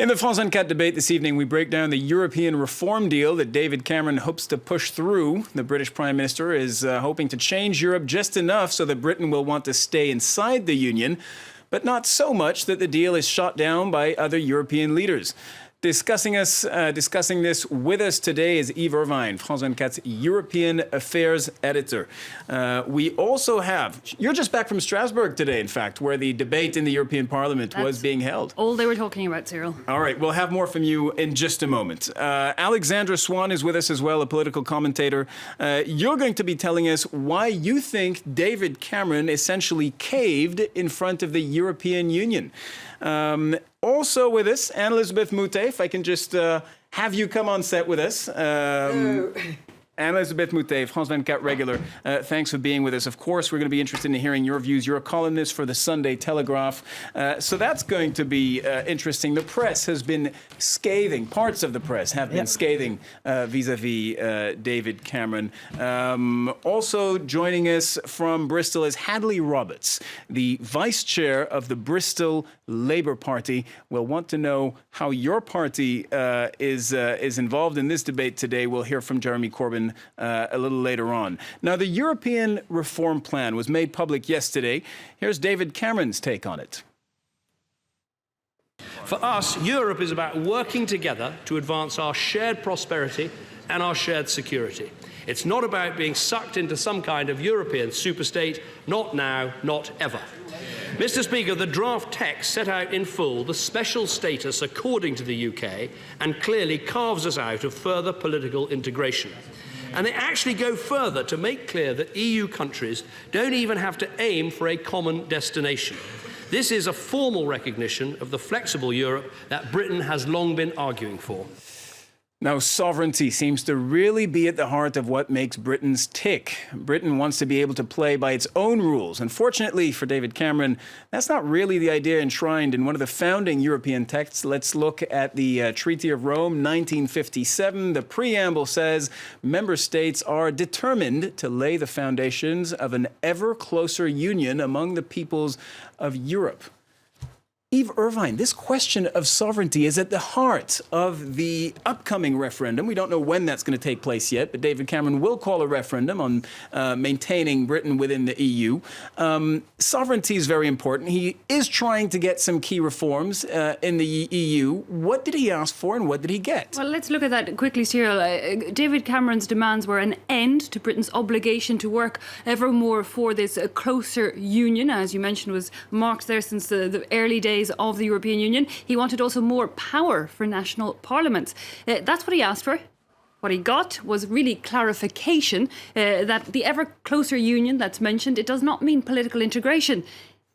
In the France 24 debate this evening, we break down the European reform deal that David Cameron hopes to push through. The British Prime Minister is hoping to change Europe just enough so that Britain will want to stay inside the Union, but not so much that the deal is shot down by other European leaders. Discussing this with us today is Yves Irvine, France 24's European Affairs editor. We also have, you're just back from Strasbourg today, in fact, where the debate in the European Parliament was being held. All they were talking about, Cyril. All right, we'll have more from you in just a moment. Alexandra Swan is with us as well, a political commentator. You're going to be telling us why you think David Cameron essentially caved in front of the European Union. Also with us, Anne-Elisabeth Moutet, if I can just have you come on set with us. Anne-Elisabeth Moutet, France 24 regular, thanks for being with us. Of course, we're going to be interested in hearing your views. You're a columnist for the Sunday Telegraph, so that's going to be interesting. The press has been scathing, parts of the press have been scathing vis-a-vis David Cameron. Also joining us from Bristol is Hadley Roberts, the vice chair of the Bristol Labour Party. We'll want to know how your party is involved in this debate today. We'll hear from Jeremy Corbyn a little later on. Now, the European reform plan was made public yesterday. Here's David Cameron's take on it. For us, Europe is about working together to advance our shared prosperity and our shared security. It's not about being sucked into some kind of European superstate, not now, not ever. Mr. Speaker, the draft text set out in full the special status according to the UK and clearly carves us out of further political integration. And they actually go further to make clear that EU countries don't even have to aim for a common destination. This is a formal recognition of the flexible Europe that Britain has long been arguing for. Now, sovereignty seems to really be at the heart of what makes Britons tick. Britain wants to be able to play by its own rules. Unfortunately for David Cameron, that's not really the idea enshrined in one of the founding European texts. Let's look at the Treaty of Rome, 1957. The preamble says member states are determined to lay the foundations of an ever closer union among the peoples of Europe. Yves Irvine, this question of sovereignty is at the heart of the upcoming referendum. We don't know when that's going to take place yet, but David Cameron will call a referendum on maintaining Britain within the EU. Sovereignty is very important. He is trying to get some key reforms in the EU. What did he ask for and what did he get? Well, let's look at that quickly, Cyril. David Cameron's demands were an end to Britain's obligation to work ever more for this closer union, as you mentioned, was marked there since the early days of the European Union. He wanted also more power for national parliaments. That's what he asked for. What he got was really clarification that the ever closer union that's mentioned, it does not mean political integration.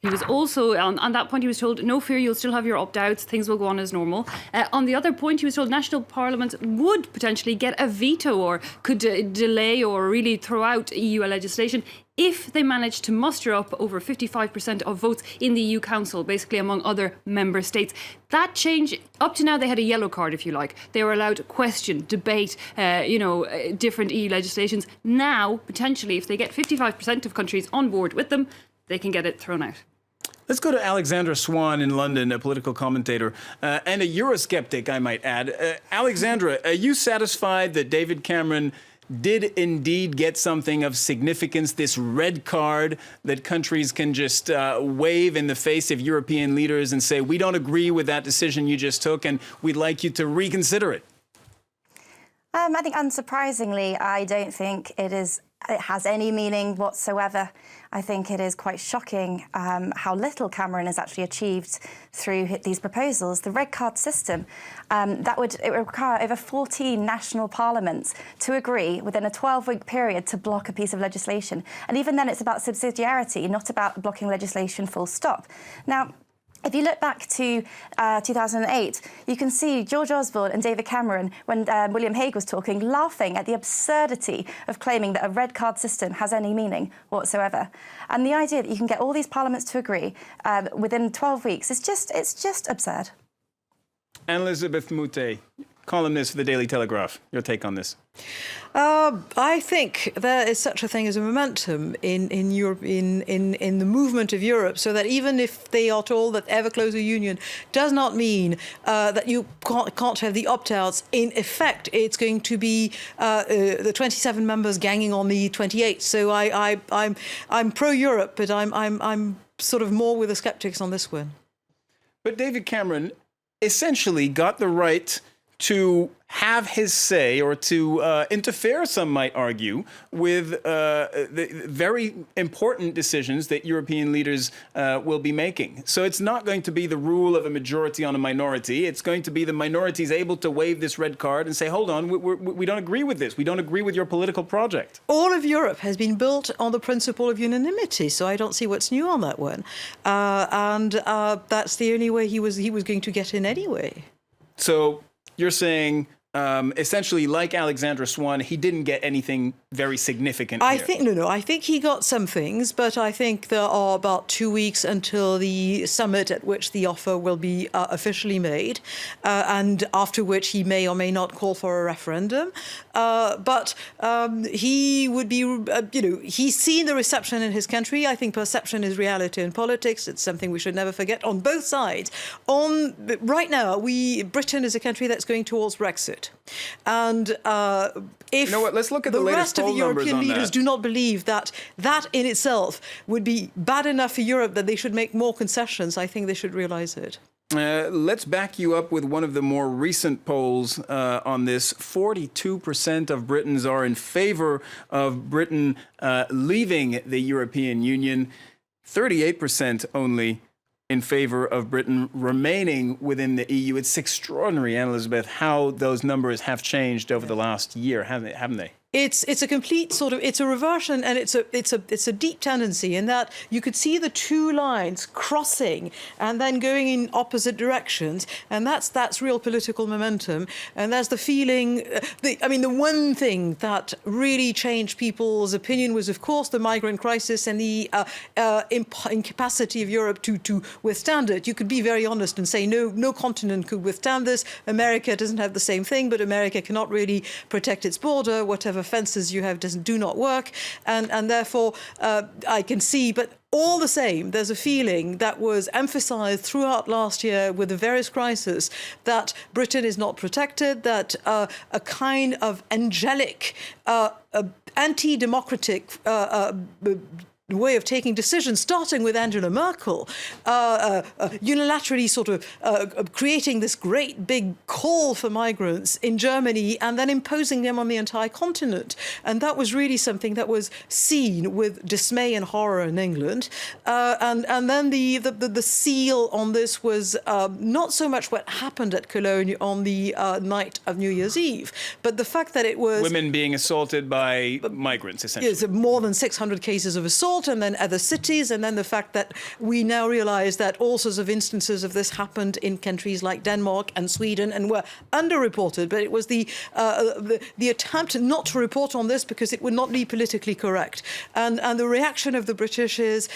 He was also, on that point, he was told, no fear, you'll still have your opt-outs, things will go on as normal. On the other point, he was told national parliaments would potentially get a veto or could delay or really throw out EU legislation if they managed to muster up over 55% of votes in the EU Council, basically among other member states. That change, up to now, they had a yellow card, if you like. They were allowed to question, debate, different EU legislations. Now, potentially, if they get 55% of countries on board with them, they can get it thrown out. Let's go to Alexandra Swan in London, a political commentator and a Eurosceptic, I might add. Alexandra, are you satisfied that David Cameron did indeed get something of significance, this red card that countries can just wave in the face of European leaders and say, we don't agree with that decision you just took and we'd like you to reconsider it? I think unsurprisingly, I don't think it has any meaning whatsoever. I think it is quite shocking how little Cameron has actually achieved through these proposals. The red card system, it would require over 14 national parliaments to agree within a 12-week period to block a piece of legislation. And even then, it's about subsidiarity, not about blocking legislation full stop. Now, if you look back to 2008, you can see George Osborne and David Cameron, when William Hague was talking, laughing at the absurdity of claiming that a red card system has any meaning whatsoever. And the idea that you can get all these parliaments to agree within 12 weeks, it's just absurd. Anne-Elisabeth Moutet, columnist for the Daily Telegraph. Your take on this? I think there is such a thing as a momentum in Europe, in the movement of Europe, so that even if they are told that ever closer union does not mean that you can't have the opt-outs, in effect, it's going to be the 27 members ganging on the 28. So I'm pro-Europe, but I'm sort of more with the skeptics on this one. But David Cameron essentially got the right to have his say, or to interfere, some might argue, with the very important decisions that European leaders will be making. So it's not going to be the rule of a majority on a minority. It's going to be the minorities able to wave this red card and say, hold on, we don't agree with this. We don't agree with your political project. All of Europe has been built on the principle of unanimity, so I don't see what's new on that one. And that's the only way he was going to get in anyway. So you're saying, essentially, like Alexandra Swan, he didn't get anything very significant here. I think he got some things, but I think there are about 2 weeks until the summit at which the offer will be officially made, and after which he may or may not call for a referendum. But he would be, he's seen the reception in his country. I think perception is reality in politics. It's something we should never forget on both sides. Right now, Britain is a country that's going towards Brexit. And if let's look at the the latest rest of the poll numbers European on leaders that. do not believe that in itself would be bad enough for Europe, that they should make more concessions, I think they should realise it. Let's back you up with one of the more recent polls on this. 42% of Britons are in favor of Britain leaving the European Union. 38% only in favor of Britain remaining within the EU. It's extraordinary, Elizabeth, how those numbers have changed over the last year, haven't they? It's a complete sort of, it's a reversion, and it's a deep tendency in that you could see the two lines crossing and then going in opposite directions, and that's real political momentum. And there's the feeling, the one thing that really changed people's opinion was, of course, the migrant crisis and the incapacity of Europe to withstand it. You could be very honest and say no continent could withstand this. America doesn't have the same thing, but America cannot really protect its border. Whatever fences you have do not work, and therefore I can see, but all the same, there's a feeling that was emphasised throughout last year with the various crises that Britain is not protected, that a kind of angelic, anti-democratic way of taking decisions, starting with Angela Merkel, unilaterally sort of creating this great big call for migrants in Germany and then imposing them on the entire continent. And that was really something that was seen with dismay and horror in England. And then the seal on this was not so much what happened at Cologne on the night of New Year's Eve, but the fact that it was women being assaulted by migrants, essentially. Yes, more than 600 cases of assault, and then other cities, and then the fact that we now realize that all sorts of instances of this happened in countries like Denmark and Sweden and were underreported. But it was the attempt not to report on this because it would not be politically correct. And the reaction of the British is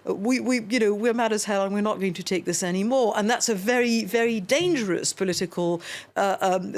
we're mad as hell and we're not going to take this anymore. And that's a very, very dangerous political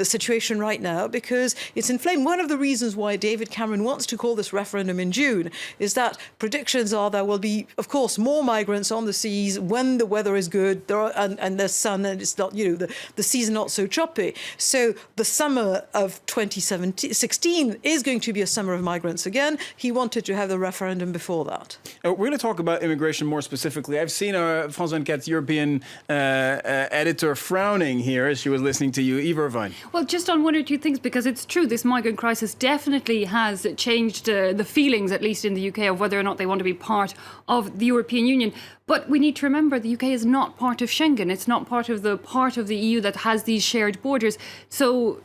situation right now because it's inflamed. One of the reasons why David Cameron wants to call this referendum in June is that predictions are there will be, of course, more migrants on the seas when the weather is good and there's sun and it's not, the seas are not so choppy. So the summer of 2016 is going to be a summer of migrants again. He wanted to have the referendum before that. We're going to talk about immigration more specifically. I've seen our France 24 European editor frowning here as she was listening to you. Eve Irvine. Well, just on one or two things, because it's true, this migrant crisis definitely has changed the feelings, at least in the UK, of whether or not they want to be part of the European Union. But we need to remember the UK is not part of Schengen. It's not part of the EU that has these shared borders. So,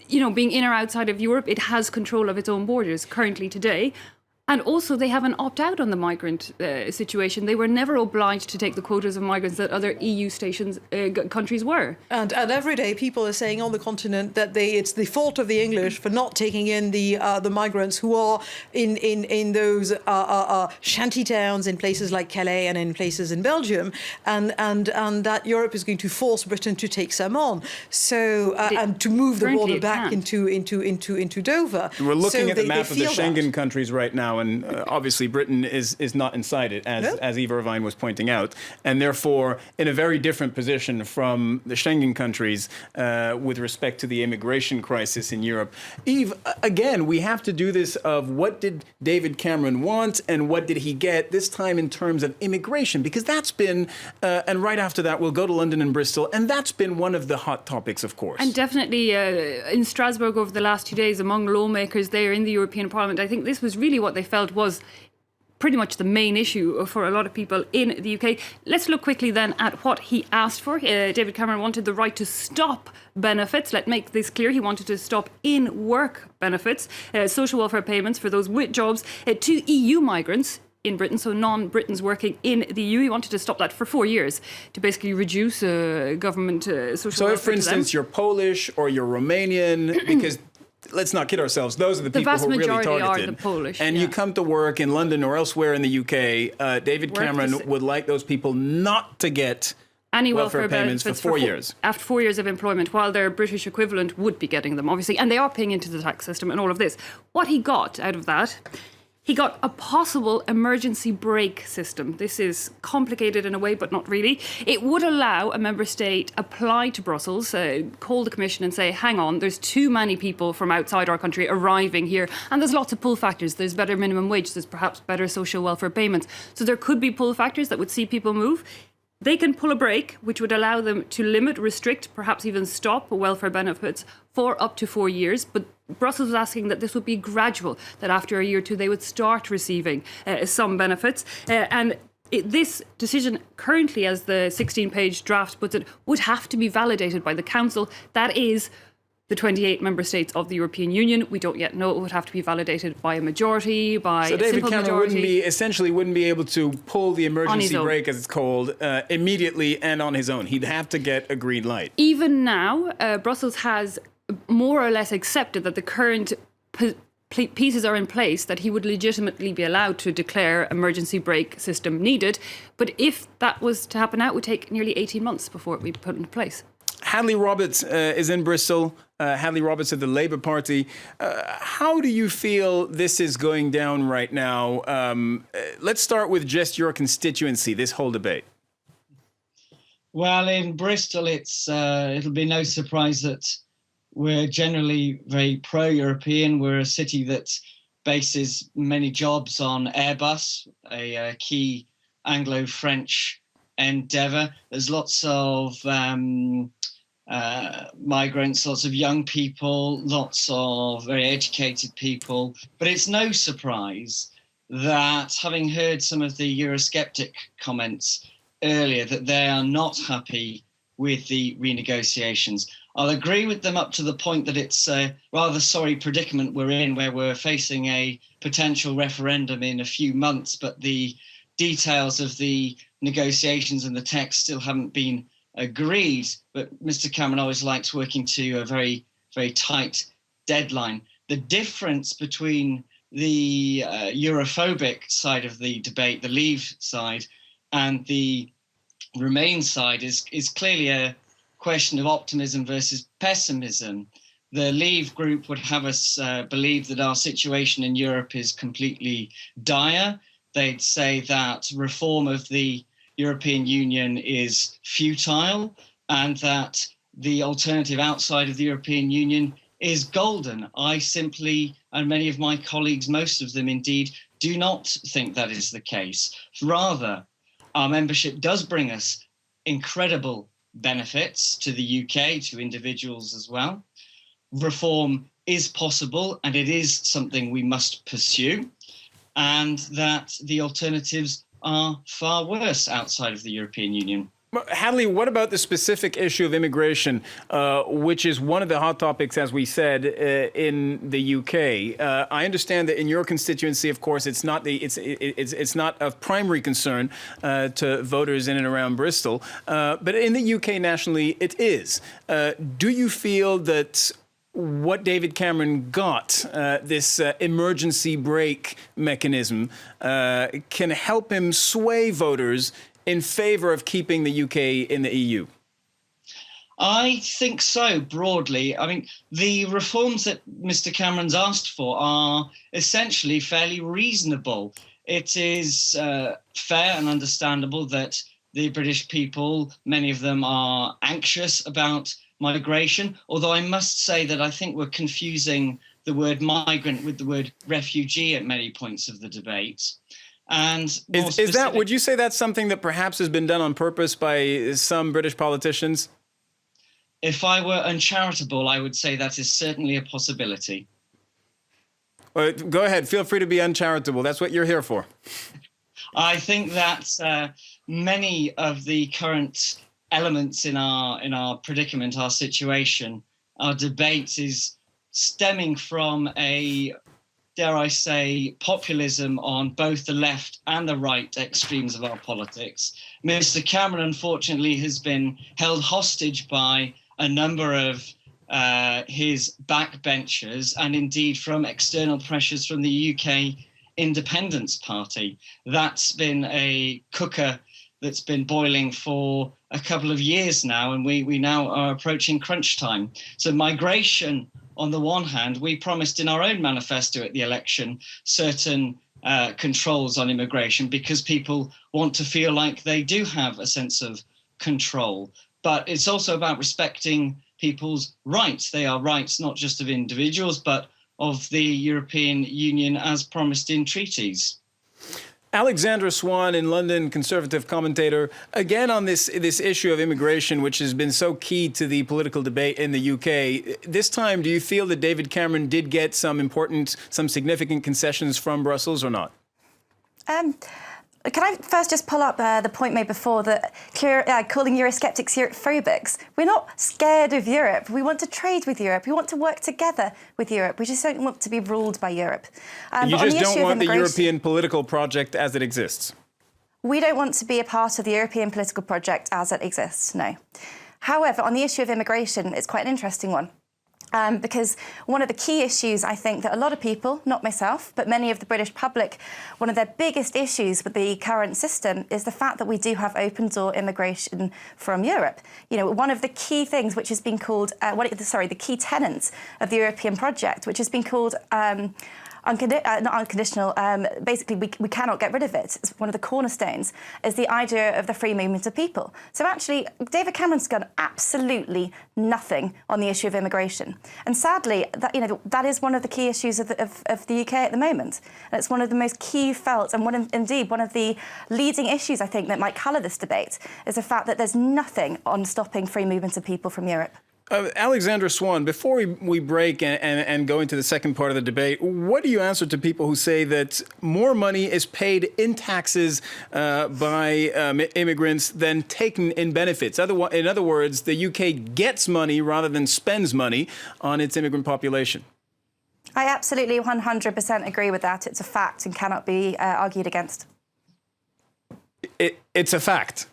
being in or outside of Europe, it has control of its own borders currently today. And also, they have an opt-out on the migrant situation. They were never obliged to take the quotas of migrants that other EU countries were. And every day, people are saying on the continent that it's the fault of the English for not taking in the migrants who are in those shanty towns in places like Calais and in places in Belgium, and that Europe is going to force Britain to take some on. So and to move the border back into Dover. We're looking so at the map of the Schengen that. countries right now. And obviously Britain is not inside it, as Eva Irvine was pointing out, and therefore in a very different position from the Schengen countries with respect to the immigration crisis in Europe. Eve, again, we have to do this of what did David Cameron want and what did he get, this time in terms of immigration, because that's been, and right after that we'll go to London and Bristol, and that's been one of the hot topics, of course. And definitely in Strasbourg over the last 2 days among lawmakers there in the European Parliament, I think this was really what they felt was pretty much the main issue for a lot of people in the UK. Let's look quickly then at what he asked for. David Cameron wanted the right to stop benefits. Let's make this clear. He wanted to stop in-work benefits, social welfare payments for those with jobs to EU migrants in Britain, so non-Britons working in the EU. He wanted to stop that for 4 years to basically reduce government social welfare. So if, for instance, you're Polish or you're Romanian, because let's not kid ourselves, those are the people who are really targeted. The vast majority are the Polish. And you come to work in London or elsewhere in the UK, David Cameron would like those people not to get any welfare payments for 4 years. After 4 years of employment, while their British equivalent would be getting them, obviously. And they are paying into the tax system and all of this. What he got out of that, he got a possible emergency brake system. This is complicated in a way, but not really. It would allow a member state apply to Brussels, call the Commission and say, hang on, there's too many people from outside our country arriving here. And there's lots of pull factors. There's better minimum wage. There's perhaps better social welfare payments. So there could be pull factors that would see people move. They can pull a brake, which would allow them to limit, restrict, perhaps even stop welfare benefits for up to 4 years. But Brussels was asking that this would be gradual, that after a year or two they would start receiving some benefits. This decision currently, as the 16-page draft puts it, would have to be validated by the Council. That is the 28 member states of the European Union. We don't yet know. It would have to be validated by a majority, by a simple majority. So David Cameron wouldn't be able to pull the emergency brake, as it's called, immediately and on his own. He'd have to get a green light. Even now, Brussels has more or less accepted that the current pieces are in place that he would legitimately be allowed to declare emergency brake system needed. But if that was to happen now, it would take nearly 18 months before it would be put into place. Hadley Roberts is in Bristol. Hadley Roberts of the Labour Party. How do you feel this is going down right now? Let's start with just your constituency, this whole debate. Well, in Bristol, it'll be no surprise that we're generally very pro-European. We're a city that bases many jobs on Airbus, a key Anglo-French endeavour. There's lots of migrants, lots of young people, lots of very educated people. But it's no surprise that, having heard some of the Eurosceptic comments earlier, that they are not happy with the renegotiations. I'll agree with them up to the point that it's a rather sorry predicament we're in, where we're facing a potential referendum in a few months, but the details of the negotiations and the text still haven't been agreed. But Mr. Cameron always likes working to a very, very tight deadline. The difference between the Europhobic side of the debate, the Leave side, and the Remain side is clearly a question of optimism versus pessimism. The Leave group would have us believe that our situation in Europe is completely dire. They'd say that reform of the European Union is futile and that the alternative outside of the European Union is golden. I simply, and many of my colleagues, most of them indeed, do not think that is the case. Rather, our membership does bring us incredible benefits to the UK, to individuals as well. Reform is possible and it is something we must pursue, and that the alternatives are far worse outside of the European Union. Hadley, what about the specific issue of immigration, which is one of the hot topics, as we said, in the UK? I understand that in your constituency, of course, it's not of primary concern to voters in and around Bristol, but in the UK nationally, it is. Do you feel that what David Cameron got, this emergency brake mechanism, can help him sway voters in favour of keeping the UK in the EU? I think so, broadly. I mean, the reforms that Mr. Cameron's asked for are essentially fairly reasonable. It is fair and understandable that the British people, many of them, are anxious about migration, although I must say that I think we're confusing the word migrant with the word refugee at many points of the debate. And would you say that's something that perhaps has been done on purpose by some British politicians? If I were uncharitable, I would say that is certainly a possibility. Well, go ahead. Feel free to be uncharitable. That's what you're here for. I think that many of the current elements in our predicament, our situation, our debate is stemming from a, dare I say, populism on both the left and the right extremes of our politics. Mr. Cameron, unfortunately, has been held hostage by a number of his backbenchers and indeed from external pressures from the UK Independence Party. That's been a cooker that's been boiling for a couple of years now, and we now are approaching crunch time. So migration, on the one hand, we promised in our own manifesto at the election certain controls on immigration because people want to feel like they do have a sense of control. But it's also about respecting people's rights. They are rights not just of individuals, but of the European Union as promised in treaties. Alexandra Swan in London, Conservative commentator, again on this issue of immigration, which has been so key to the political debate in the UK. This time, do you feel that David Cameron did get some significant concessions from Brussels or not? Can I first just pull up the point made before that calling Eurosceptics Europhobics? We're not scared of Europe. We want to trade with Europe. We want to work together with Europe. We just don't want to be ruled by Europe. You just don't want the European political project as it exists? We don't want to be a part of the European political project as it exists, no. However, on the issue of immigration, it's quite an interesting one. Because one of the key issues, I think, that a lot of people, not myself, but many of the British public, one of their biggest issues with the current system is the fact that we do have open-door immigration from Europe. You know, one of the key things which has been called, the key tenets of the European project, which has been called not unconditional, basically we cannot get rid of it. It's one of the cornerstones, is the idea of the free movement of people. So actually, David Cameron's done absolutely nothing on the issue of immigration. And sadly, that is one of the key issues of the UK at the moment. And it's one of the most key felt, and one of the leading issues, I think, that might colour this debate, is the fact that there's nothing on stopping free movement of people from Europe. Alexandra Swan, before we break and go into the second part of the debate, what do you answer to people who say that more money is paid in taxes by immigrants than taken in benefits? In other words, the UK gets money rather than spends money on its immigrant population. I absolutely 100% agree with that. It's a fact and cannot be argued against. It's a fact?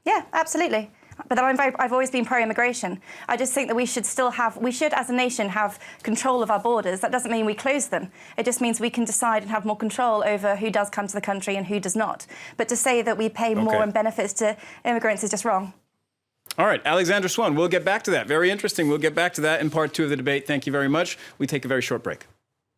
Yeah, absolutely. But I've always been pro-immigration. I just think that we should as a nation have control of our borders. That doesn't mean we close them. It just means we can decide and have more control over who does come to the country and who does not. But to say that we pay more in benefits to immigrants is just wrong. All right, Alexandra Swan, we'll get back to that. Very interesting. We'll get back to that in part 2 of the debate. Thank you very much. We take a very short break.